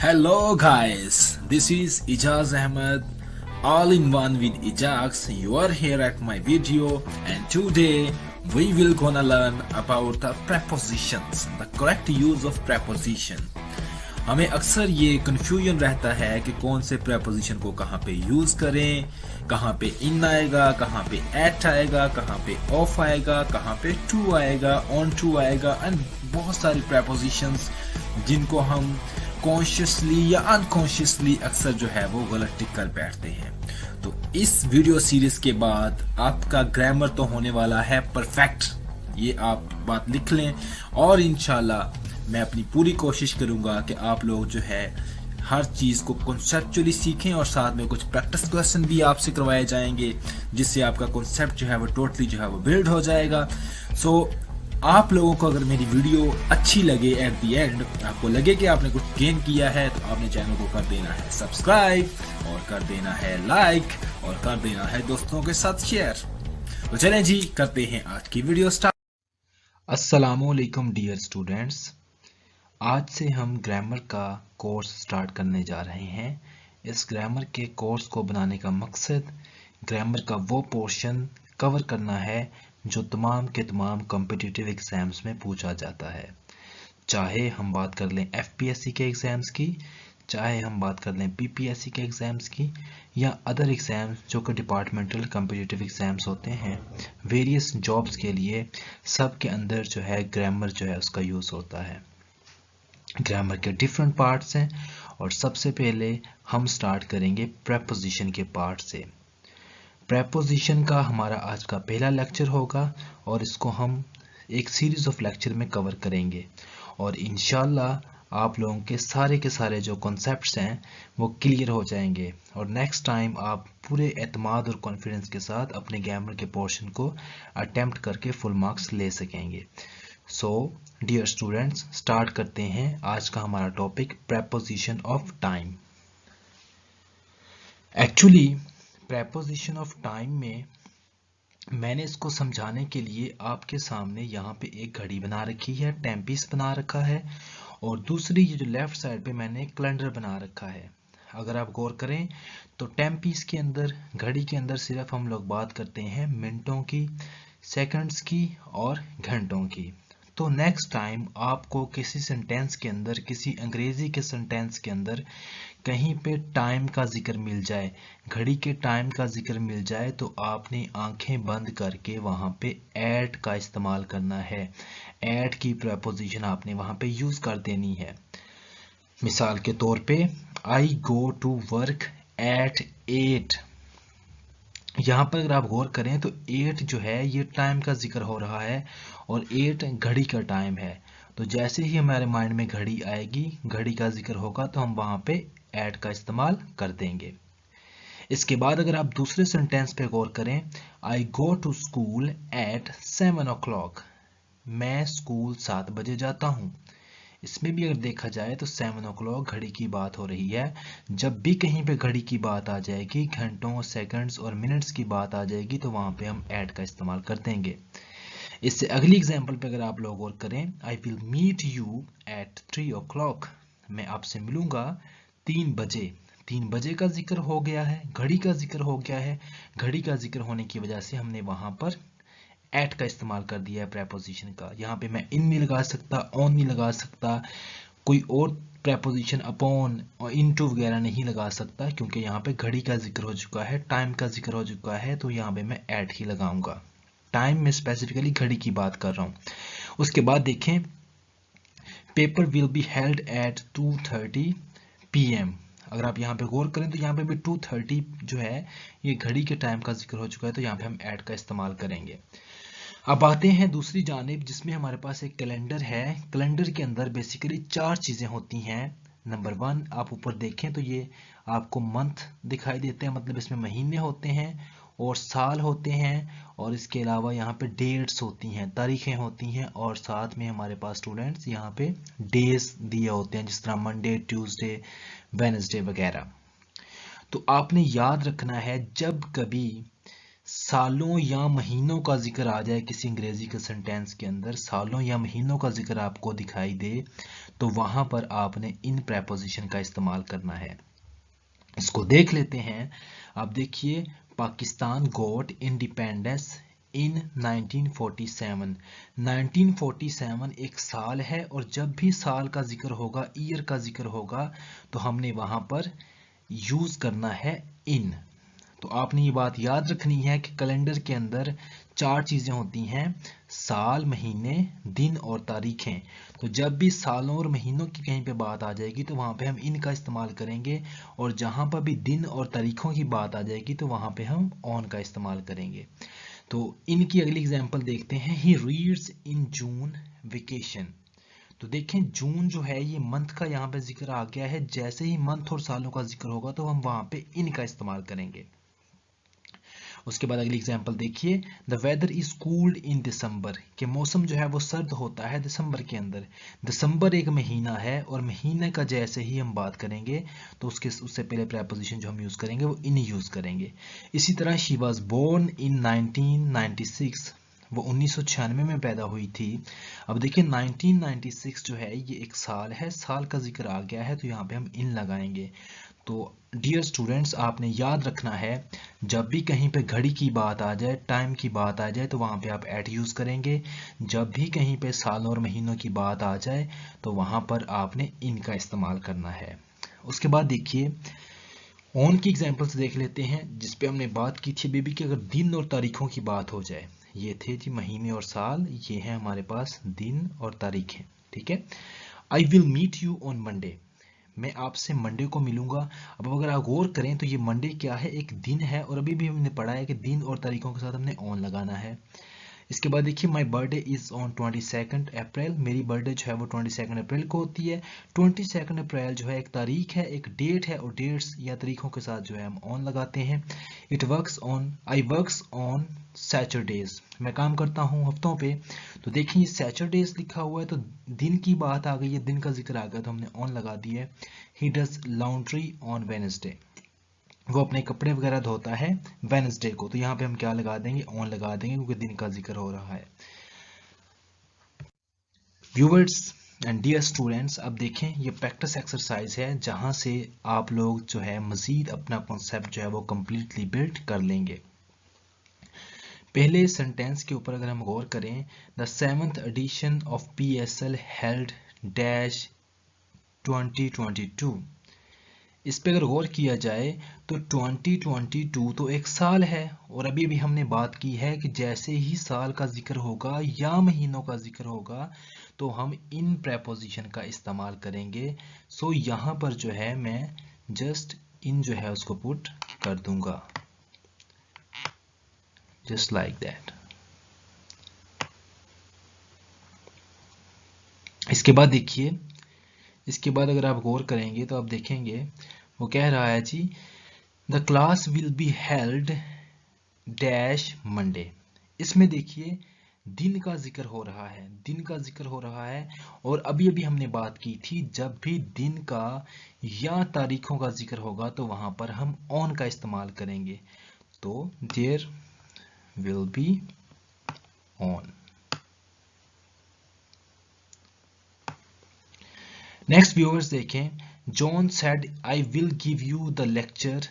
Hello guys, this is Ijaz Ahmed, all in one with Ijaz. You are here at my video and today we will gonna learn about the prepositions, the correct use of preposition. हमें अक्सर ये confusion रहता है कि कौन से preposition को कहाँ पे यूज करें, कहाँ पे इन आएगा, कहाँ पे एट आएगा, कहाँ पे ऑफ आएगा, कहाँ पे टू आएगा, ऑन टू आएगा एंड बहुत सारी प्रेपोजिशंस जिनको हम कॉन्शियसली या अनकॉन्शियसली अक्सर जो है वो गलत टिक कर बैठते हैं। तो इस वीडियो सीरीज के बाद आपका ग्रामर तो होने वाला है परफेक्ट, ये आप बात लिख लें और इंशाल्लाह मैं अपनी पूरी कोशिश करूंगा कि आप लोग जो है हर चीज को कॉन्सेप्चुअली सीखें और साथ में कुछ प्रैक्टिस क्वेश्चन भी आपसे करवाए जाएंगे जिससे आपका कॉन्सेप्ट जो है वो टोटली जो है वो बिल्ड हो जाएगा। सो आप लोगों को अगर मेरी वीडियो अच्छी लगे, एट द एंड आपको लगे कि आपने कुछ गेन किया है, तो आपने चैनल को कर देना है सब्सक्राइब और कर देना है लाइक और कर देना है दोस्तों के साथ शेयर। तो चलें जी, करते हैं आज की वीडियो स्टार्ट। अस्सलामुअलैकुम डियर स्टूडेंट्स, आज से हम ग्रामर का कोर्स स्टार्ट करने जा रहे हैं। इस ग्रामर के कोर्स को बनाने का मकसद ग्रामर का वो पोर्शन कवर करना है जो तमाम के तमाम कॉम्पिटिटिव एग्जाम्स में पूछा जाता है। चाहे हम बात कर लें एफपीएससी के एग्ज़ाम्स की, चाहे हम बात कर लें पीपीएससी के एग्ज़ाम्स की, या अदर एग्ज़ाम्स जो कि डिपार्टमेंटल कॉम्पिटिटिव एग्ज़ाम्स होते हैं वेरियस जॉब्स के लिए, सब के अंदर जो है ग्रामर जो है उसका यूज़ होता है। ग्रामर के डिफरेंट पार्ट्स हैं और सबसे पहले हम स्टार्ट करेंगे प्रेपोजिशन के पार्ट से। प्रेपोजिशन का हमारा आज का पहला लेक्चर होगा और इसको हम एक सीरीज ऑफ लेक्चर में कवर करेंगे और इंशाल्लाह आप लोगों के सारे जो कॉन्सेप्ट्स हैं वो क्लियर हो जाएंगे और नेक्स्ट टाइम आप पूरे एतमाद और कॉन्फिडेंस के साथ अपने ग्रामर के पोर्शन को अटेम्प्ट करके फुल मार्क्स ले सकेंगे। सो डियर स्टूडेंट्स, स्टार्ट करते हैं आज का हमारा topic preposition of time. Actually preposition of time में मैंने इसको समझाने के लिए आपके सामने यहाँ पे एक घड़ी बना रखी है, टाइम पीस बना रखा है और दूसरी ये जो लेफ्ट साइड पे मैंने कैलेंडर बना रखा है। अगर आप गौर करें तो टाइम पीस के अंदर, घड़ी के अंदर सिर्फ हम लोग बात करते हैं मिनटों की, सेकंड्स की और घंटों की। तो नेक्स्ट टाइम आपको किसी सेंटेंस के अंदर, किसी अंग्रेजी के सेंटेंस के अंदर कहीं पे टाइम का जिक्र मिल जाए, घड़ी के टाइम का जिक्र मिल जाए, तो आपने आंखें बंद करके वहां पे एट का इस्तेमाल करना है। एट की प्रेपोजिशन आपने वहां पे यूज कर देनी है। मिसाल के तौर पे आई गो टू वर्क एट 8। यहाँ पर अगर आप गौर करें तो 8 जो है ये टाइम का जिक्र हो रहा है और 8 घड़ी का टाइम है। तो जैसे ही हमारे माइंड में घड़ी आएगी, घड़ी का जिक्र होगा, तो हम वहां पे एट का इस्तेमाल कर देंगे। इसके बाद अगर आप दूसरे सेंटेंस पे गौर करें, I go to school at 7 o'clock, मैं स्कूल 7 बजे जाता हूँ। इसमें भी अगर देखा जाए तो 7 o'clock घड़ी की बात हो रही है। जब भी कहीं पे घड़ी की बात आ जाएगी, घंटों, सेकंड्स और मिनट्स की बात आ जाएगी, तो वहां पे हम एट का इस्तेमाल कर देंगे। इससे अगली एग्जांपल पे अगर आप लोग गौर करें, I will meet you at 3 o'clock, मैं आपसे मिलूंगा 3 बजे। 3 बजे का जिक्र हो गया है, घड़ी का जिक्र हो गया है। घड़ी का जिक्र होने की वजह से हमने वहां पर एट का इस्तेमाल कर दिया है प्रेपोजिशन का। यहाँ पे मैं इन नहीं लगा सकता, ऑन नहीं लगा सकता, कोई और प्रेपोजिशन अपॉन और इनटू वगैरह नहीं लगा सकता, क्योंकि यहाँ पे घड़ी का जिक्र हो चुका है, टाइम का जिक्र हो चुका है, तो यहाँ पे मैं एट ही लगाऊंगा। टाइम में स्पेसिफिकली घड़ी की बात कर रहा हूँ। उसके बाद देखें, paper will be held at 2:30 PM। अगर आप यहाँ पे गौर करें तो यहाँ पे भी 2:30 जो है ये घड़ी के टाइम का जिक्र हो चुका है, तो यहाँ पे हम एट का इस्तेमाल करेंगे। अब आते हैं दूसरी जानिब जिसमें हमारे पास एक कैलेंडर है। कैलेंडर के अंदर बेसिकली 4 चीज़ें होती हैं। नंबर 1, आप ऊपर देखें तो ये आपको मंथ दिखाई देते हैं, मतलब इसमें महीने होते हैं और साल होते हैं, और इसके अलावा यहाँ पे डेट्स होती हैं, तारीखें होती हैं, और साथ में हमारे पास स्टूडेंट्स यहाँ पे डेज दिए होते हैं, जिस तरह मंडे, ट्यूसडे, वेडनेसडे वगैरह। तो आपने याद रखना है, जब कभी सालों या महीनों का जिक्र आ जाए किसी अंग्रेजी के सेंटेंस के अंदर, सालों या महीनों का जिक्र आपको दिखाई दे, तो वहां पर आपने इन प्रेपोजिशन का इस्तेमाल करना है। इसको देख लेते हैं। अब देखिए, पाकिस्तान गॉट इंडिपेंडेंस इन 1947। 1947 एक साल है, और जब भी साल का जिक्र होगा, ईयर का जिक्र होगा, तो हमने वहां पर यूज करना है इन। तो आपने ये बात याद रखनी है कि कैलेंडर के अंदर 4 चीजें होती हैं: साल, महीने, दिन और तारीखें। तो जब भी सालों और महीनों की कहीं पे बात आ जाएगी तो वहां पे हम इन का इस्तेमाल करेंगे, और जहां पर भी दिन और तारीखों की बात आ जाएगी तो वहां पे हम ऑन का इस्तेमाल करेंगे। तो इनकी अगली एग्जांपल देखते हैं। He reads in June vacation. तो देखें, जून जो है ये मंथ का यहाँ पे जिक्र आ गया है। जैसे ही मंथ और सालों का जिक्र होगा तो हम वहां पे इन का इस्तेमाल करेंगे। उसके बाद अगली एग्जांपल देखिए। द वेदर इज कूल्ड इन दिसंबर, कि मौसम जो है वो सर्द होता है दिसंबर के अंदर। दिसंबर एक महीना है, और महीने का जैसे ही हम बात करेंगे तो उससे पहले प्रेपोजिशन जो हम यूज करेंगे वो इन यूज करेंगे। इसी तरह शी वाज बोर्न इन 1996, वो 1996 में पैदा हुई थी। अब देखिए 1996 जो है ये एक साल है, साल का जिक्र आ गया है तो यहाँ पे हम इन लगाएंगे। तो डियर स्टूडेंट्स, आपने याद रखना है, जब भी कहीं पे घड़ी की बात आ जाए, टाइम की बात आ जाए, तो वहां पे आप एट यूज करेंगे। जब भी कहीं पे सालों और महीनों की बात आ जाए तो वहां पर आपने इन का इस्तेमाल करना है। उसके बाद देखिए, ऑन की एग्जांपल्स देख लेते हैं, जिसपे हमने बात की थी बेबी कि अगर दिन और तारीखों की बात हो जाए। ये थे जी महीने और साल, ये है हमारे पास दिन और तारीखें। ठीक है। I will meet you on Monday, मैं आपसे मंडे को मिलूंगा। अब अगर आप गौर करें तो ये मंडे क्या है, एक दिन है, और अभी भी हमने पढ़ा है कि दिन और तारीखों के साथ हमने ऑन लगाना है। इसके बाद देखिए, माई बर्थडे इज ऑन 22 अप्रैल, मेरी बर्थडे जो है वो 22 अप्रैल को होती है। 22 अप्रैल जो है एक तारीख है, एक डेट है, और डेट्स या तारीखों के साथ जो है हम ऑन लगाते हैं। It works on, I works on Saturdays, मैं काम करता हूँ हफ्तों पे। तो देखिए सैटरडेज लिखा हुआ है तो दिन की बात आ गई है, दिन का जिक्र आ गया तो हमने ऑन लगा दिया है। He does laundry on Wednesday, वो अपने कपड़े वगैरह धोता है वेडनेसडे को, तो यहाँ पे हम क्या लगा देंगे, ऑन लगा देंगे, क्योंकि दिन का जिक्र हो रहा है। व्यूअर्स एंड डियर स्टूडेंट्स, अब देखें ये प्रैक्टिस एक्सरसाइज है, जहां से आप लोग जो है मजीद अपना कॉन्सेप्ट जो है वो कम्प्लीटली बिल्ड कर लेंगे। पहले सेंटेंस के ऊपर अगर हम गौर करें, the 7th edition of PSL held dash 2022, इस पे अगर गौर किया जाए तो 2022 तो एक साल है, और अभी भी हमने बात की है कि जैसे ही साल का जिक्र होगा या महीनों का जिक्र होगा तो हम इन प्रेपोजिशन का इस्तेमाल करेंगे। सो यहाँ पर जो है मैं जस्ट इन जो है उसको पुट कर दूंगा, जस्ट लाइक दैट। इसके बाद देखिए, इसके बाद अगर आप गौर करेंगे तो आप देखेंगे वो कह रहा है जी, the class will be held dash Monday. इसमें देखिए दिन का जिक्र हो रहा है, दिन का जिक्र हो रहा है, और अभी अभी हमने बात की थी जब भी दिन का या तारीखों का जिक्र होगा तो वहां पर हम ऑन का इस्तेमाल करेंगे। तो there will be on. Next viewers देखें, John said I will give you the lecture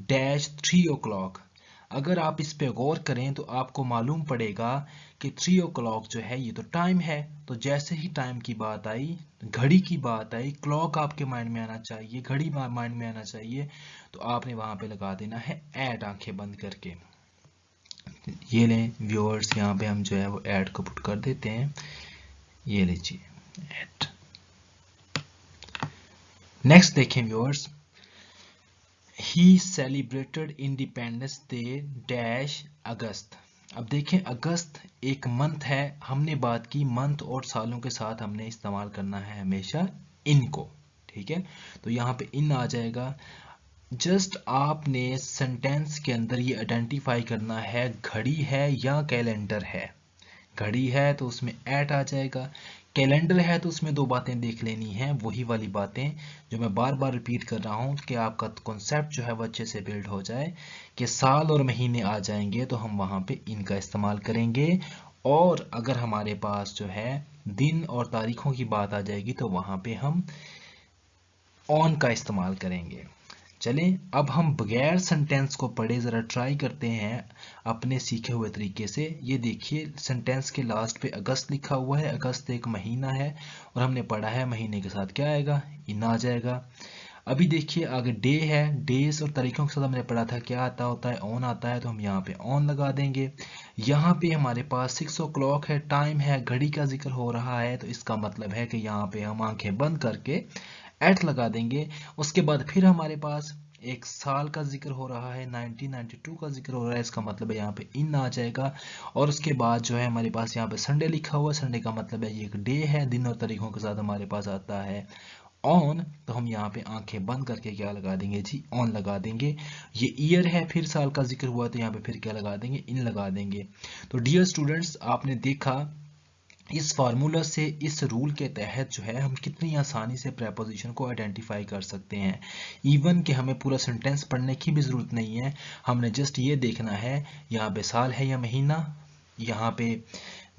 dash 3 o'clock। अगर आप इस पे गौर करें तो आपको मालूम पड़ेगा कि 3 o'clock जो है ये तो टाइम है, तो जैसे ही टाइम की बात आई, घड़ी की बात आई, क्लॉक आपके माइंड में आना चाहिए, घड़ी माइंड में आना चाहिए, तो आपने वहां पे लगा देना है ऐड, आंखें बंद करके। ये लें व्यूअर्स, यहाँ पे हम जो है वो ऐड को पुट कर देते हैं, ये लीजिए ऐड। नेक्स्ट देखें व्यूअर्स, ही सेलिब्रेटेड इंडिपेंडेंस डे डैश अगस्त। अब देखें अगस्त एक मंथ है, हमने बात की मंथ और सालों के साथ हमने इस्तेमाल करना है हमेशा इन को। ठीक है, तो यहाँ पे इन आ जाएगा। जस्ट आपने सेंटेंस के अंदर ये आइडेंटिफाई करना है घड़ी है या कैलेंडर है। घड़ी है तो उसमें एट आ जाएगा, कैलेंडर है तो उसमें दो बातें देख लेनी है, वही वाली बातें जो मैं बार बार रिपीट कर रहा हूं कि आपका कॉन्सेप्ट जो है वो अच्छे से बिल्ड हो जाए, कि साल और महीने आ जाएंगे तो हम वहां पे इनका इस्तेमाल करेंगे, और अगर हमारे पास जो है दिन और तारीखों की बात आ जाएगी तो वहाँ पे हम ऑन का इस्तेमाल करेंगे। चलें अब हम बगैर सेंटेंस को पढ़े ज़रा ट्राई करते हैं अपने सीखे हुए तरीके से। ये देखिए सेंटेंस के लास्ट पे अगस्त लिखा हुआ है, अगस्त एक महीना है और हमने पढ़ा है महीने के साथ क्या आएगा, इन आ जाएगा। अभी देखिए आगे डे है, डेज और तारीखों के साथ हमने पढ़ा था क्या आता होता है, ऑन आता है, तो हम यहाँ पे ऑन लगा देंगे। यहाँ पे हमारे पास 6 o'clock है, टाइम है, घड़ी का जिक्र हो रहा है, तो इसका मतलब है कि यहाँ पे हम आंखें बंद करके एट लगा देंगे। उसके बाद फिर हमारे पास एक साल का जिक्र हो रहा है, 1992 का जिक्र हो रहा है, इसका मतलब है यहाँ पे इन आ जाएगा। और उसके बाद जो है हमारे पास यहाँ पे संडे लिखा हुआ है, संडे का मतलब है ये एक डे है, दिन और तारीखों के साथ हमारे पास आता है ऑन, तो हम यहाँ पे आंखें बंद करके क्या लगा देंगे जी, ऑन लगा देंगे। ये ईयर है, फिर साल का जिक्र हुआ तो यहाँ पे फिर क्या लगा देंगे, इन लगा देंगे। तो डियर स्टूडेंट्स आपने देखा इस फार्मूला से, इस रूल के तहत जो है हम कितनी आसानी से प्रेपोजिशन को आइडेंटिफाई कर सकते हैं। इवन कि हमें पूरा सेंटेंस पढ़ने की भी ज़रूरत नहीं है, हमने जस्ट ये देखना है यहाँ पे साल है या महीना, यहाँ पे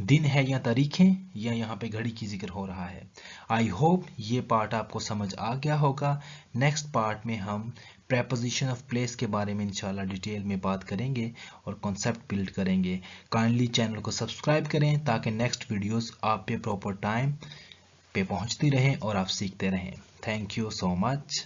दिन है या तारीखें, या यहाँ पे घड़ी की जिक्र हो रहा है। आई होप ये पार्ट आपको समझ आ गया होगा। नेक्स्ट पार्ट में हम प्रेपोजिशन ऑफ प्लेस के बारे में इंशाल्लाह डिटेल में बात करेंगे और कॉन्सेप्ट बिल्ड करेंगे। काइंडली चैनल को सब्सक्राइब करें ताकि नेक्स्ट वीडियोस आप पे प्रॉपर टाइम पे पहुंचती रहें और आप सीखते रहें। Thank you so much.